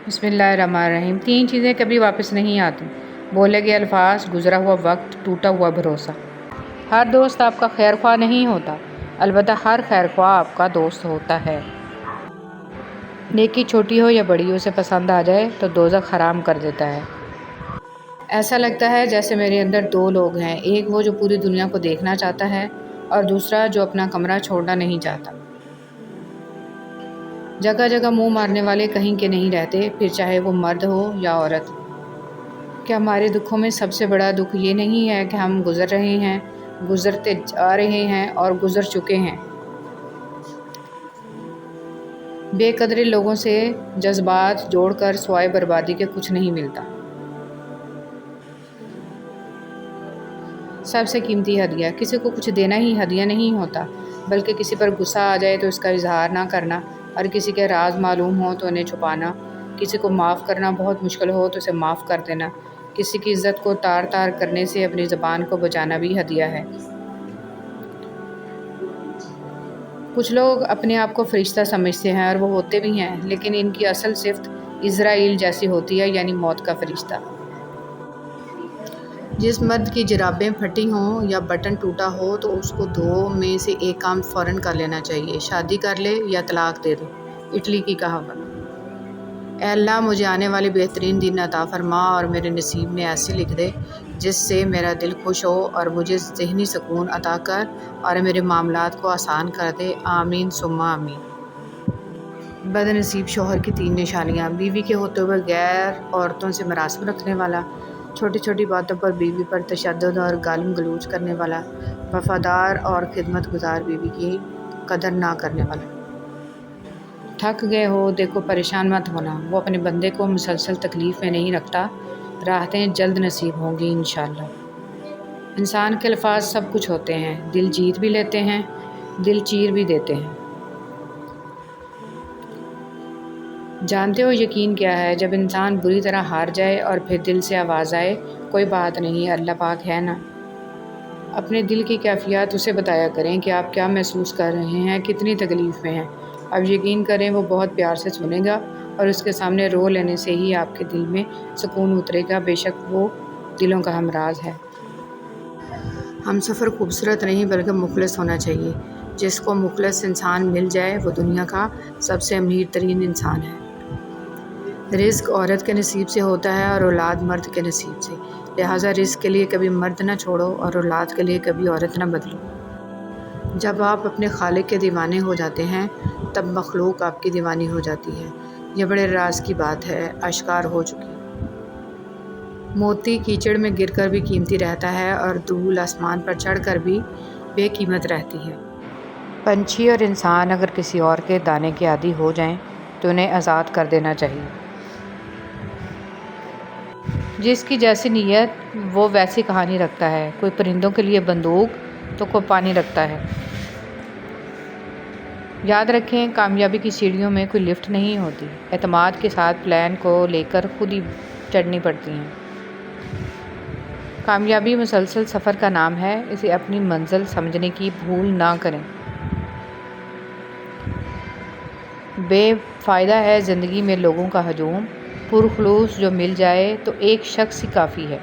بسم اللہ الرحمن الرحیم۔ 3 چیزیں کبھی واپس نہیں آتی: بولے گئے الفاظ، گزرا ہوا وقت، ٹوٹا ہوا بھروسہ۔ ہر دوست آپ کا خیر خواہ نہیں ہوتا، البتہ ہر خیر خواہ آپ کا دوست ہوتا ہے۔ نیکی چھوٹی ہو یا بڑی، اسے پسند آ جائے تو دوزخ حرام کر دیتا ہے۔ ایسا لگتا ہے جیسے میرے اندر 2 لوگ ہیں، ایک وہ جو پوری دنیا کو دیکھنا چاہتا ہے اور دوسرا جو اپنا کمرہ چھوڑنا نہیں چاہتا۔ جگہ جگہ منہ مارنے والے کہیں کے نہیں رہتے، پھر چاہے وہ مرد ہو یا عورت۔ کیا ہمارے دکھوں میں سب سے بڑا دکھ یہ نہیں ہے کہ ہم گزر رہے ہیں، گزرتے جا رہے ہیں اور گزر چکے ہیں؟ بے قدر لوگوں سے جذبات جوڑ کر سوائے بربادی کے کچھ نہیں ملتا۔ سب سے قیمتی ہدیہ: کسی کو کچھ دینا ہی ہدیہ نہیں ہوتا، بلکہ کسی پر غصہ آ جائے تو اس کا اظہار نہ کرنا، اور کسی کے راز معلوم ہو تو انہیں چھپانا، کسی کو معاف کرنا بہت مشکل ہو تو اسے معاف کر دینا، کسی کی عزت کو تار تار کرنے سے اپنی زبان کو بچانا بھی ہدیہ ہے۔ کچھ لوگ اپنے آپ کو فرشتہ سمجھتے ہیں اور وہ ہوتے بھی ہیں، لیکن ان کی اصل صفت عزرائیل جیسی ہوتی ہے، یعنی موت کا فرشتہ۔ جس مرد کی جرابیں پھٹی ہوں یا بٹن ٹوٹا ہو تو اس کو 2 میں سے ایک کام فوراً کر لینا چاہیے: شادی کر لے یا طلاق دے دو۔ اٹلی کی کہاوت۔ اے اللہ، مجھے آنے والے بہترین دن عطا فرما اور میرے نصیب میں ایسے لکھ دے جس سے میرا دل خوش ہو، اور مجھے ذہنی سکون عطا کر اور میرے معاملات کو آسان کر دے۔ آمین ثم آمین۔ بد نصیب شوہر کی 3 نشانیاں: بیوی کے ہوتے ہوئے غیر عورتوں سے مراسم رکھنے والا، چھوٹی چھوٹی باتوں پر بیوی پر تشدد اور گالم گلوچ کرنے والا، وفادار اور خدمت گزار بیوی کی قدر نہ کرنے والا۔ تھک گئے ہو؟ دیکھو، پریشان مت ہونا، وہ اپنے بندے کو مسلسل تکلیف میں نہیں رکھتا، راحتیں جلد نصیب ہوں گی انشاءاللہ۔ انسان کے الفاظ سب کچھ ہوتے ہیں، دل جیت بھی لیتے ہیں، دل چیر بھی دیتے ہیں۔ جانتے ہو یقین کیا ہے؟ جب انسان بری طرح ہار جائے اور پھر دل سے آواز آئے، کوئی بات نہیں، اللہ پاک ہے نا۔ اپنے دل کی کیفیات اسے بتایا کریں کہ آپ کیا محسوس کر رہے ہیں، کتنی تکلیف میں ہیں۔ اب یقین کریں وہ بہت پیار سے سنے گا، اور اس کے سامنے رو لینے سے ہی آپ کے دل میں سکون اترے گا، بے شک وہ دلوں کا ہمراز ہے۔ ہم سفر خوبصورت نہیں بلکہ مخلص ہونا چاہیے۔ جس کو مخلص انسان مل جائے وہ دنیا کا سب سے امیر ترین انسان ہے۔ رزق عورت کے نصیب سے ہوتا ہے اور اولاد مرد کے نصیب سے، لہٰذا رزق کے لیے کبھی مرد نہ چھوڑو اور اولاد کے لیے کبھی عورت نہ بدلو۔ جب آپ اپنے خالق کے دیوانے ہو جاتے ہیں تب مخلوق آپ کی دیوانی ہو جاتی ہے۔ یہ بڑے راز کی بات ہے، آشکار ہو چکی۔ موتی کیچڑ میں گر کر بھی قیمتی رہتا ہے اور دھول آسمان پر چڑھ کر بھی بے قیمت رہتی ہے۔ پنچھی اور انسان اگر کسی اور کے دانے کے عادی ہو جائیں تو انہیں آزاد کر دینا چاہیے۔ جس کی جیسی نیت وہ ویسی کہانی رکھتا ہے، کوئی پرندوں کے لیے بندوق تو کوئی پانی رکھتا ہے۔ یاد رکھیں، کامیابی کی سیڑھیوں میں کوئی لفٹ نہیں ہوتی، اعتماد کے ساتھ پلان کو لے کر خود ہی چڑھنی پڑتی ہیں۔ کامیابی مسلسل سفر کا نام ہے، اسے اپنی منزل سمجھنے کی بھول نہ کریں۔ بے فائدہ ہے زندگی میں لوگوں کا ہجوم، پرخلوص جو مل جائے تو ایک شخص ہی کافی ہے۔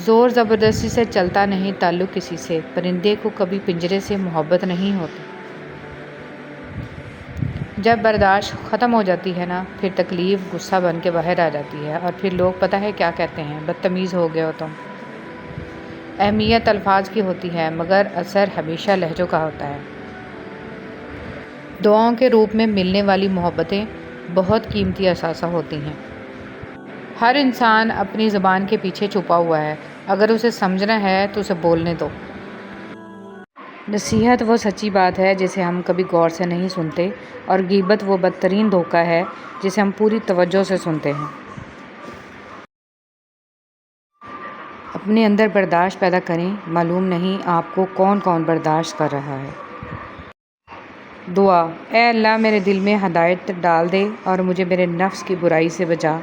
زور زبردستی سے چلتا نہیں تعلق کسی سے، پرندے کو کبھی پنجرے سے محبت نہیں ہوتی۔ جب برداشت ختم ہو جاتی ہے نا، پھر تکلیف غصہ بن کے باہر آ جاتی ہے، اور پھر لوگ پتہ ہے کیا کہتے ہیں: بدتمیز ہو گئے ہو تم۔ اہمیت الفاظ کی ہوتی ہے مگر اثر ہمیشہ لہجوں کا ہوتا ہے۔ دعاؤں کے روپ میں ملنے والی محبتیں بہت قیمتی اثاثہ ہوتی ہیں۔ ہر انسان اپنی زبان کے پیچھے چھپا ہوا ہے، اگر اسے سمجھنا ہے تو اسے بولنے دو۔ نصیحت وہ سچی بات ہے جسے ہم کبھی غور سے نہیں سنتے، اور غیبت وہ بدترین دھوکہ ہے جسے ہم پوری توجہ سے سنتے ہیں۔ اپنے اندر برداشت پیدا کریں، معلوم نہیں آپ کو کون کون برداشت کر رہا ہے۔ دعا: اے اللہ، میرے دل میں ہدایت ڈال دے اور مجھے میرے نفس کی برائی سے بچا۔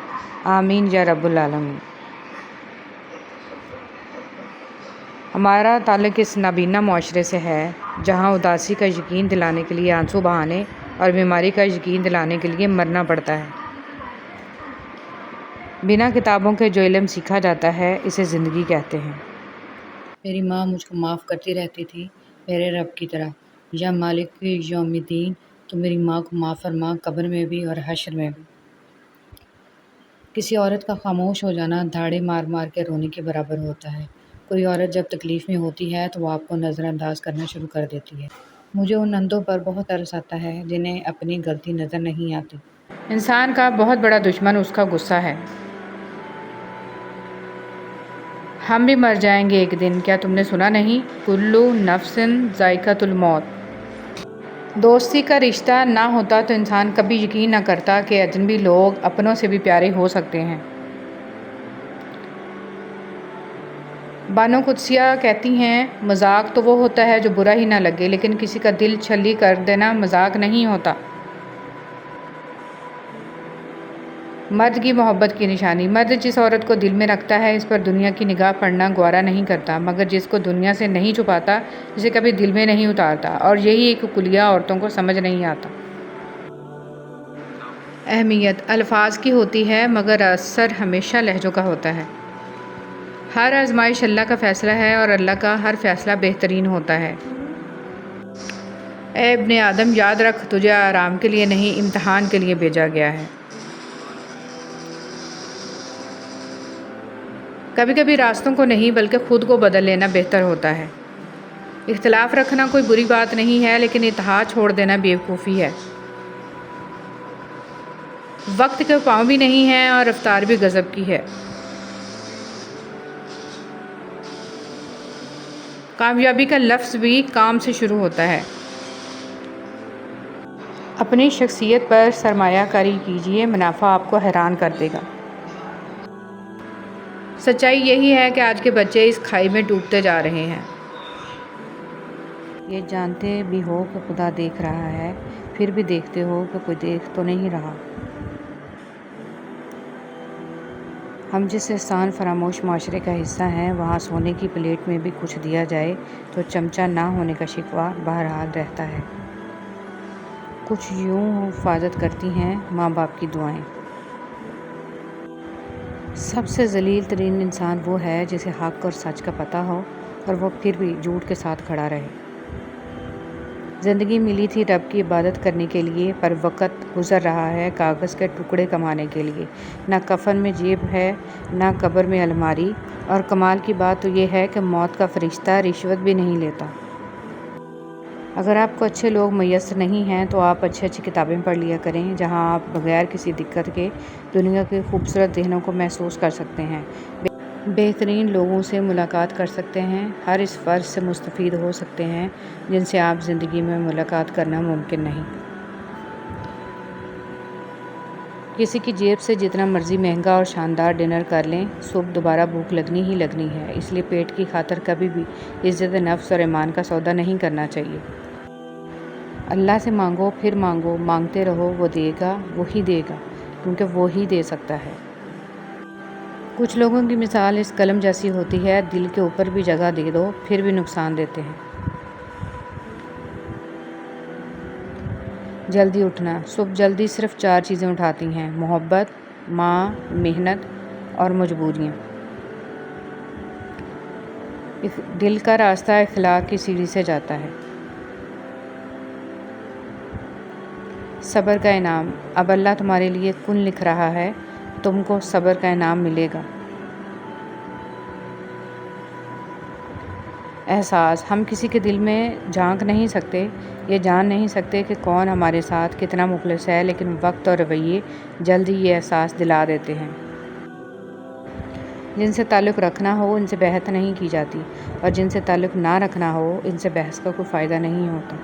آمین یا رب العالمین۔ ہمارا تعلق اس نابینا معاشرے سے ہے جہاں اداسی کا یقین دلانے کے لیے آنسو بہانے اور بیماری کا یقین دلانے کے لیے مرنا پڑتا ہے۔ بنا کتابوں کے جو علم سیکھا جاتا ہے اسے زندگی کہتے ہیں۔ میری ماں مجھ کو معاف کرتی رہتی تھی میرے رب کی طرح، یا مالک یوم الدین، تو میری ماں کو معاف فرما قبر میں بھی اور حشر میں بھی۔ کسی عورت کا خاموش ہو جانا دھاڑے مار مار کے رونے کے برابر ہوتا ہے۔ کوئی عورت جب تکلیف میں ہوتی ہے تو وہ آپ کو نظر انداز کرنا شروع کر دیتی ہے۔ مجھے ان اندھوں پر بہت ترس آتا ہے جنہیں اپنی غلطی نظر نہیں آتی۔ انسان کا بہت بڑا دشمن اس کا غصہ ہے۔ ہم بھی مر جائیں گے ایک دن، کیا تم نے سنا نہیں؟ کلو نفس ذائقۃ الموت۔ دوستی کا رشتہ نہ ہوتا تو انسان کبھی یقین نہ کرتا کہ اجنبی لوگ اپنوں سے بھی پیارے ہو سکتے ہیں۔ بانو قدسیہ کہتی ہیں، مذاق تو وہ ہوتا ہے جو برا ہی نہ لگے، لیکن کسی کا دل چھلی کر دینا مذاق نہیں ہوتا۔ مرد کی محبت کی نشانی۔ مرد جس عورت کو دل میں رکھتا ہے اس پر دنیا کی نگاہ پڑنا گوارا نہیں کرتا، مگر جس کو دنیا سے نہیں چھپاتا اسے کبھی دل میں نہیں اتارتا، اور یہی ایک کلیہ عورتوں کو سمجھ نہیں آتا۔ اہمیت الفاظ کی ہوتی ہے مگر اثر ہمیشہ لہجوں کا ہوتا ہے۔ ہر آزمائش اللہ کا فیصلہ ہے اور اللہ کا ہر فیصلہ بہترین ہوتا ہے۔ اے ابن آدم، یاد رکھ تجھے آرام کے لیے نہیں امتحان کے لیے بھیجا گیا ہے۔ کبھی کبھی راستوں کو نہیں بلکہ خود کو بدل لینا بہتر ہوتا ہے۔ اختلاف رکھنا کوئی بری بات نہیں ہے، لیکن اتحاد چھوڑ دینا بیوقوفی ہے۔ وقت کے پاؤں بھی نہیں ہیں اور رفتار بھی غضب کی ہے۔ کامیابی کا لفظ بھی کام سے شروع ہوتا ہے۔ اپنی شخصیت پر سرمایہ کاری کیجیے، منافع آپ کو حیران کر دے گا۔ سچائی یہی ہے کہ آج کے بچے اس کھائی میں ڈوبتے جا رہے ہیں۔ یہ جانتے بھی ہو کہ خدا دیکھ رہا ہے، پھر بھی دیکھتے ہو کہ کوئی دیکھ تو نہیں رہا۔ ہم جس احسان فراموش معاشرے کا حصہ ہیں، وہاں سونے کی پلیٹ میں بھی کچھ دیا جائے تو چمچہ نہ ہونے کا شکوہ بہرحال رہتا ہے۔ کچھ یوں حفاظت کرتی ہیں ماں باپ کی دعائیں۔ سب سے ذلیل ترین انسان وہ ہے جسے حق اور سچ کا پتہ ہو اور وہ پھر بھی جھوٹ کے ساتھ کھڑا رہے۔ زندگی ملی تھی رب کی عبادت کرنے کے لیے، پر وقت گزر رہا ہے کاغذ کے ٹکڑے کمانے کے لیے۔ نہ کفن میں جیب ہے، نہ قبر میں الماری، اور کمال کی بات تو یہ ہے کہ موت کا فرشتہ رشوت بھی نہیں لیتا۔ اگر آپ کو اچھے لوگ میسر نہیں ہیں تو آپ اچھی کتابیں پڑھ لیا کریں، جہاں آپ بغیر کسی دقت کے دنیا کے خوبصورت ذہنوں کو محسوس کر سکتے ہیں، بہترین لوگوں سے ملاقات کر سکتے ہیں، ہر اس فرد سے مستفید ہو سکتے ہیں جن سے آپ زندگی میں ملاقات کرنا ممکن نہیں۔ کسی کی جیب سے جتنا مرضی مہنگا اور شاندار ڈنر کر لیں، صبح دوبارہ بھوک لگنی ہی لگنی ہے۔ اس لیے پیٹ کی خاطر کبھی بھی عزت نفس اور ایمان کا سودا نہیں کرنا چاہیے۔ اللہ سے مانگو، پھر مانگو، مانگتے رہو، وہ دے گا، وہی دے گا، کیونکہ وہی دے سکتا ہے۔ کچھ لوگوں کی مثال اس قلم جیسی ہوتی ہے، دل کے اوپر بھی جگہ دے دو پھر بھی نقصان دیتے ہیں۔ جلدی اٹھنا۔ صبح جلدی صرف 4 چیزیں اٹھاتی ہیں: محبت، ماں، محنت اور مجبوریاں۔ دل کا راستہ اخلاق کی سیڑھی سے جاتا ہے۔ صبر کا انعام۔ اب اللہ تمہارے لیے کن لکھ رہا ہے، تم کو صبر کا انعام ملے گا۔ احساس۔ ہم کسی کے دل میں جھانک نہیں سکتے، یہ جان نہیں سکتے کہ کون ہمارے ساتھ کتنا مخلص ہے، لیکن وقت اور رویے جلد ہی یہ احساس دلا دیتے ہیں۔ جن سے تعلق رکھنا ہو ان سے بحث نہیں کی جاتی، اور جن سے تعلق نہ رکھنا ہو ان سے بحث کا کوئی فائدہ نہیں ہوتا۔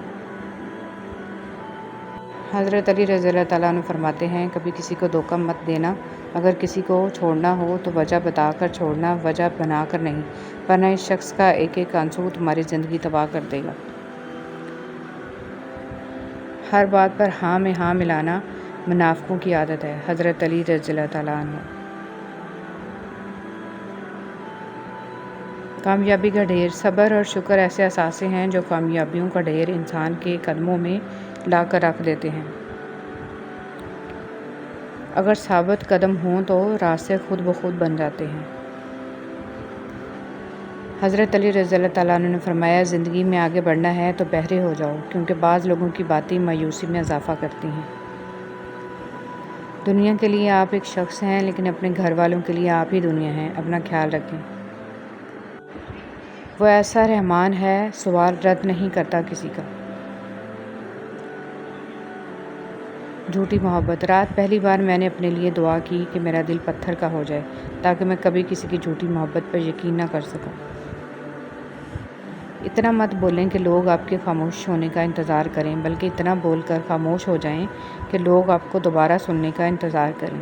حضرت علی رضی اللہ تعالیٰ عنہ فرماتے ہیں، کبھی کسی کو دھوکہ مت دینا، اگر کسی کو چھوڑنا ہو تو وجہ بتا کر چھوڑنا، وجہ بنا کر نہیں، ورنہ اس شخص کا ایک ایک آنسو تمہاری زندگی تباہ کر دے گا۔ ہر بات پر ہاں میں ہاں ملانا منافقوں کی عادت ہے۔ حضرت علی رضی اللہ تعالیٰ عنہ۔ کامیابی کا ڈھیر۔ صبر اور شکر ایسے اثاثے ہیں جو کامیابیوں کا ڈھیر انسان کے قدموں میں لا کر رکھ دیتے ہیں۔ اگر ثابت قدم ہوں تو راستے خود بخود بن جاتے ہیں۔ حضرت علی رضی اللہ تعالیٰ عنہ نے فرمایا، زندگی میں آگے بڑھنا ہے تو بہرے ہو جاؤ، کیونکہ بعض لوگوں کی باتیں مایوسی میں اضافہ کرتی ہیں۔ دنیا کے لیے آپ ایک شخص ہیں، لیکن اپنے گھر والوں کے لیے آپ ہی دنیا ہیں۔ اپنا خیال رکھیں۔ وہ ایسا رحمان ہے، سوال رد نہیں کرتا کسی کا۔ جھوٹی محبت۔ رات پہلی بار میں نے اپنے لیے دعا کی کہ میرا دل پتھر کا ہو جائے، تاکہ میں کبھی کسی کی جھوٹی محبت پر یقین نہ کر سکوں۔ اتنا مت بولیں کہ لوگ آپ کے خاموش ہونے کا انتظار کریں، بلکہ اتنا بول کر خاموش ہو جائیں کہ لوگ آپ کو دوبارہ سننے کا انتظار کریں۔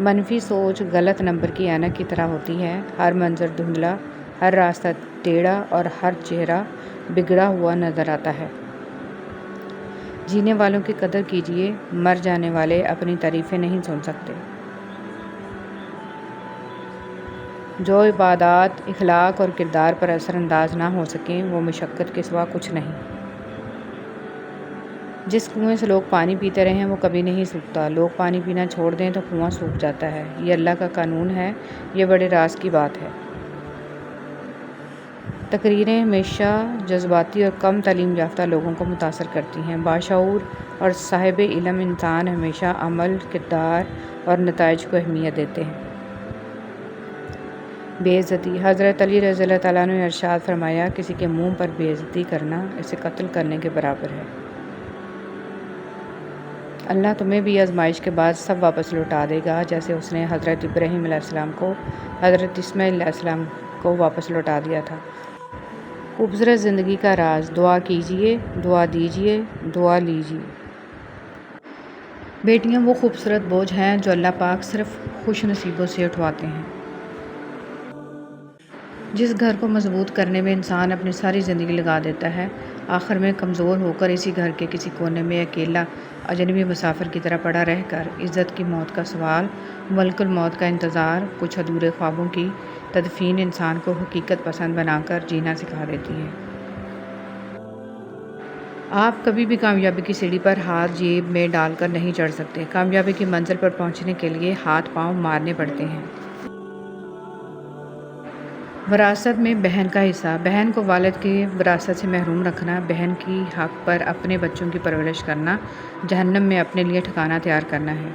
منفی سوچ غلط نمبر کی اینک کی طرح ہوتی ہے۔ ہر منظر دھندلا، ہر راستہ ٹیڑھا اور ہر چہرہ بگڑا ہوا نظر آتا ہے۔ جینے والوں کی قدر کیجیے، مر جانے والے اپنی تعریفیں نہیں سن سکتے۔ جو عبادات، اخلاق اور کردار پر اثر انداز نہ ہو سکیں، وہ مشقت کے سوا کچھ نہیں۔ جس کنویں سے لوگ پانی پیتے رہیں وہ کبھی نہیں سوکھتا۔ لوگ پانی پینا چھوڑ دیں تو کنواں سوکھ جاتا ہے۔ یہ اللہ کا قانون ہے، یہ بڑے راز کی بات ہے۔ تقریریں ہمیشہ جذباتی اور کم تعلیم یافتہ لوگوں کو متاثر کرتی ہیں۔ باشعور اور صاحب علم انسان ہمیشہ عمل، کردار اور نتائج کو اہمیت دیتے ہیں۔ بے عزتی۔ حضرت علی رضی اللہ تعالیٰ عنہ نے ارشاد فرمایا، کسی کے منہ پر بے عزتی کرنا اسے قتل کرنے کے برابر ہے۔ اللہ تمہیں بھی آزمائش کے بعد سب واپس لوٹا دے گا، جیسے اس نے حضرت ابراہیم علیہ السلام کو حضرت اسماعیل علیہ السلام کو واپس لوٹا دیا تھا۔ خوبصورت زندگی کا راز۔ دعا کیجیے، دعا دیجیے، دعا لیجیے۔ بیٹیاں وہ خوبصورت بوجھ ہیں جو اللہ پاک صرف خوش نصیبوں سے اٹھواتے ہیں۔ جس گھر کو مضبوط کرنے میں انسان اپنی ساری زندگی لگا دیتا ہے، آخر میں کمزور ہو کر اسی گھر کے کسی کونے میں اکیلا اجنبی مسافر کی طرح پڑا رہ کر عزت کی موت کا سوال، ملک الموت کا انتظار، کچھ ادھورے خوابوں کی تدفین انسان کو حقیقت پسند بنا کر جینا سکھا دیتی ہے۔ آپ کبھی بھی کامیابی کی سیڑھی پر ہاتھ جیب میں ڈال کر نہیں چڑھ سکتے۔ کامیابی کی منزل پر پہنچنے کے لیے ہاتھ پاؤں مارنے پڑتے ہیں۔ وراثت میں بہن کا حصہ۔ بہن کو والد کی وراثت سے محروم رکھنا، بہن کی حق پر اپنے بچوں کی پرورش کرنا، جہنم میں اپنے لیے ٹھکانہ تیار کرنا ہے۔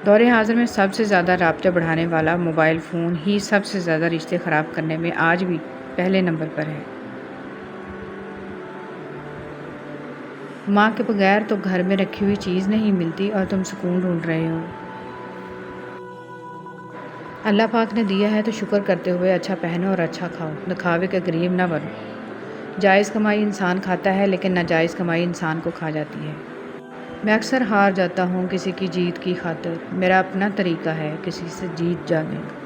دور حاضر میں سب سے زیادہ رابطے بڑھانے والا موبائل فون ہی سب سے زیادہ رشتے خراب کرنے میں آج بھی پہلے نمبر پر ہے۔ ماں کے بغیر تو گھر میں رکھی ہوئی چیز نہیں ملتی اور تم سکون ڈھونڈ رہے ہو۔ اللہ پاک نے دیا ہے تو شکر کرتے ہوئے اچھا پہنو اور اچھا کھاؤ، دکھاوے کے غریب نہ بنو۔ جائز کمائی انسان کھاتا ہے، لیکن ناجائز کمائی انسان کو کھا جاتی ہے۔ میں اکثر ہار جاتا ہوں کسی کی جیت کی خاطر۔ میرا اپنا طریقہ ہے کسی سے جیت جانے کا۔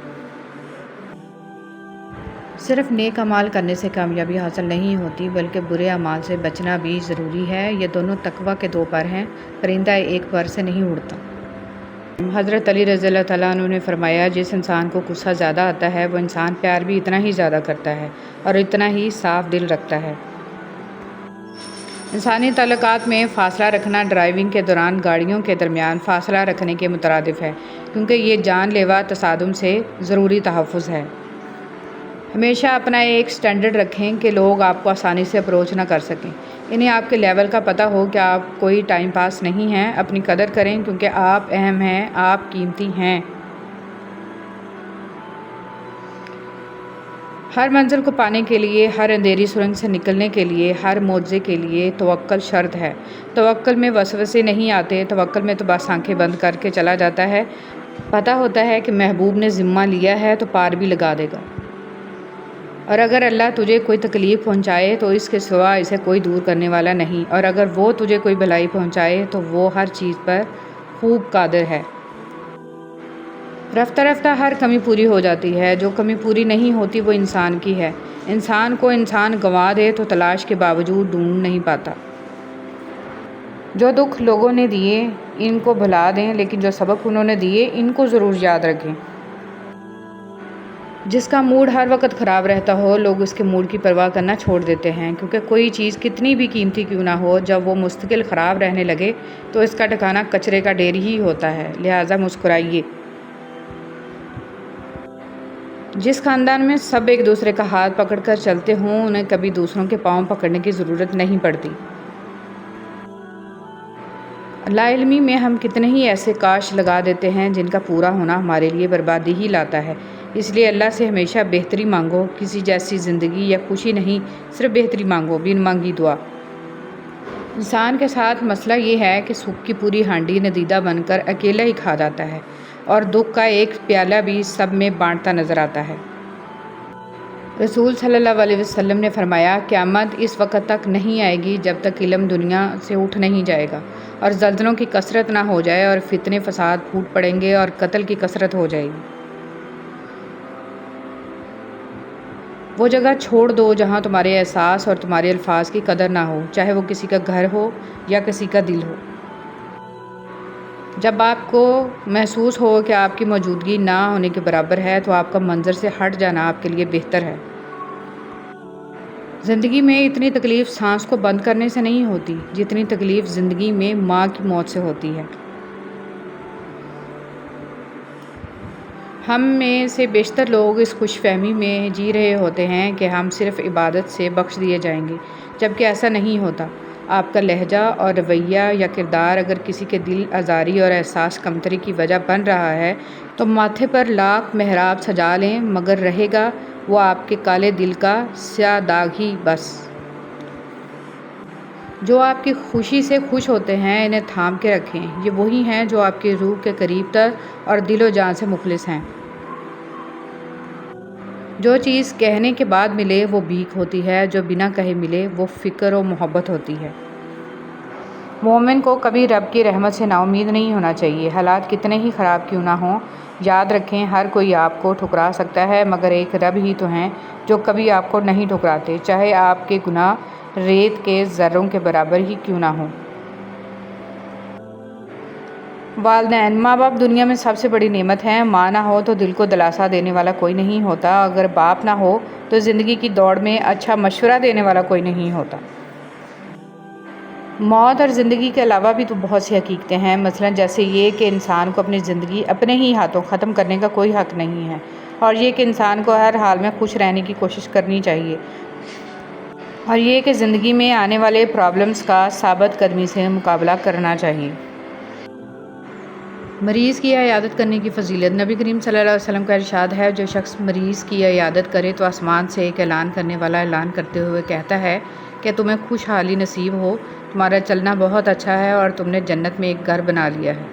صرف نیک اعمال کرنے سے کامیابی حاصل نہیں ہوتی، بلکہ برے اعمال سے بچنا بھی ضروری ہے۔ یہ دونوں تقویٰ کے دو پر ہیں، پرندہ ایک پر سے نہیں اڑتا۔ حضرت علی رضی اللہ تعالیٰ عنہ نے فرمایا، جس انسان کو غصہ زیادہ آتا ہے وہ انسان پیار بھی اتنا ہی زیادہ کرتا ہے اور اتنا ہی صاف دل رکھتا ہے۔ انسانی تعلقات میں فاصلہ رکھنا ڈرائیونگ کے دوران گاڑیوں کے درمیان فاصلہ رکھنے کے مترادف ہے، کیونکہ یہ جان لیوا تصادم سے ضروری تحفظ ہے۔ ہمیشہ اپنا ایک سٹینڈرڈ رکھیں کہ لوگ آپ کو آسانی سے اپروچ نہ کر سکیں۔ انہیں آپ کے لیول کا پتہ ہو کہ آپ کوئی ٹائم پاس نہیں ہیں۔ اپنی قدر کریں، کیونکہ آپ اہم ہیں، آپ قیمتی ہیں۔ ہر منزل کو پانے کے لیے، ہر اندھیری سرنگ سے نکلنے کے لیے، ہر معجزے کے لیے توکل شرط ہے۔ توکل میں وسوسے نہیں آتے۔ توکل میں تو بس آنکھیں بند کر کے چلا جاتا ہے۔ پتہ ہوتا ہے کہ محبوب نے ذمہ لیا ہے تو پار بھی لگا دے گا، اور اگر اللہ تجھے کوئی تکلیف پہنچائے تو اس کے سوا اسے کوئی دور کرنے والا نہیں، اور اگر وہ تجھے کوئی بھلائی پہنچائے تو وہ ہر چیز پر خوب قادر ہے۔ رفتہ رفتہ ہر کمی پوری ہو جاتی ہے۔ جو کمی پوری نہیں ہوتی وہ انسان کی ہے۔ انسان کو انسان گنوا دے تو تلاش کے باوجود ڈھونڈ نہیں پاتا۔ جو دکھ لوگوں نے دیے ان کو بھلا دیں، لیکن جو سبق انہوں نے دیے ان کو ضرور یاد رکھیں۔ جس کا موڈ ہر وقت خراب رہتا ہو، لوگ اس کے موڈ کی پرواہ کرنا چھوڑ دیتے ہیں، کیونکہ کوئی چیز کتنی بھی قیمتی کیوں نہ ہو، جب وہ مستقل خراب رہنے لگے تو اس کا ٹھکانہ کچرے کا ڈھیر ہی ہوتا ہے۔ لہٰذا مسکرائیے۔ جس خاندان میں سب ایک دوسرے کا ہاتھ پکڑ کر چلتے ہوں، انہیں کبھی دوسروں کے پاؤں پکڑنے کی ضرورت نہیں پڑتی۔ لا علمی میں ہم کتنے ہی ایسے کاش لگا دیتے ہیں جن کا پورا ہونا ہمارے لیے بربادی ہی لاتا ہے۔ اس لیے اللہ سے ہمیشہ بہتری مانگو، کسی جیسی زندگی یا خوشی نہیں، صرف بہتری مانگو، بن مانگی دعا۔ انسان کے ساتھ مسئلہ یہ ہے کہ سکھ کی پوری ہانڈی ندیدہ بن کر اکیلا ہی کھا جاتا ہے، اور دکھ کا ایک پیالہ بھی سب میں بانٹتا نظر آتا ہے۔ رسول صلی اللہ علیہ وسلم نے فرمایا، قیامت اس وقت تک نہیں آئے گی جب تک علم دنیا سے اٹھ نہیں جائے گا، اور زلزلوں کی کثرت نہ ہو جائے، اور فتنے فساد پھوٹ پڑیں گے، اور قتل کی کثرت ہو جائے گی۔ وہ جگہ چھوڑ دو جہاں تمہارے احساس اور تمہارے الفاظ کی قدر نہ ہو، چاہے وہ کسی کا گھر ہو یا کسی کا دل ہو۔ جب آپ کو محسوس ہو کہ آپ کی موجودگی نہ ہونے کے برابر ہے، تو آپ کا منظر سے ہٹ جانا آپ کے لیے بہتر ہے۔ زندگی میں اتنی تکلیف سانس کو بند کرنے سے نہیں ہوتی جتنی تکلیف زندگی میں ماں کی موت سے ہوتی ہے۔ ہم میں سے بیشتر لوگ اس خوش فہمی میں جی رہے ہوتے ہیں کہ ہم صرف عبادت سے بخش دیے جائیں گے، جبکہ ایسا نہیں ہوتا۔ آپ کا لہجہ اور رویہ یا کردار اگر کسی کے دل آزاری اور احساس کمتری کی وجہ بن رہا ہے، تو ماتھے پر لاکھ محراب سجا لیں، مگر رہے گا وہ آپ کے کالے دل کا سیاہ داغ ہی بس۔ جو آپ کی خوشی سے خوش ہوتے ہیں، انہیں تھام کے رکھیں، یہ وہی ہیں جو آپ کی روح کے قریب تر اور دل و جان سے مخلص ہیں۔ جو چیز کہنے کے بعد ملے وہ بھیک ہوتی ہے، جو بنا کہے ملے وہ فکر و محبت ہوتی ہے۔ مومن کو کبھی رب کی رحمت سے نا امید نہیں ہونا چاہیے، حالات کتنے ہی خراب کیوں نہ ہوں۔ یاد رکھیں، ہر کوئی آپ کو ٹھکرا سکتا ہے، مگر ایک رب ہی تو ہیں جو کبھی آپ کو نہیں ٹھکراتے، چاہے آپ کے گناہ ریت کے ذروں کے برابر ہی کیوں نہ ہوں۔ والدین، ماں باپ دنیا میں سب سے بڑی نعمت ہیں۔ ماں نہ ہو تو دل کو دلاسا دینے والا کوئی نہیں ہوتا، اگر باپ نہ ہو تو زندگی کی دوڑ میں اچھا مشورہ دینے والا کوئی نہیں ہوتا۔ موت اور زندگی کے علاوہ بھی تو بہت سی حقیقتیں ہیں، مثلاً جیسے یہ کہ انسان کو اپنی زندگی اپنے ہی ہاتھوں ختم کرنے کا کوئی حق نہیں ہے، اور یہ کہ انسان کو ہر حال میں خوش رہنے کی کوشش کرنی چاہیے، اور یہ کہ زندگی میں آنے والے پرابلمز کا ثابت قدمی سے مقابلہ کرنا چاہیے۔ مریض کی عیادت کرنے کی فضیلت۔ نبی کریم صلی اللہ علیہ وسلم کا ارشاد ہے، جو شخص مریض کی عیادت کرے تو آسمان سے ایک اعلان کرنے والا اعلان کرتے ہوئے کہتا ہے کہ تمہیں خوشحالی نصیب ہو، تمہارا چلنا بہت اچھا ہے اور تم نے جنت میں ایک گھر بنا لیا ہے۔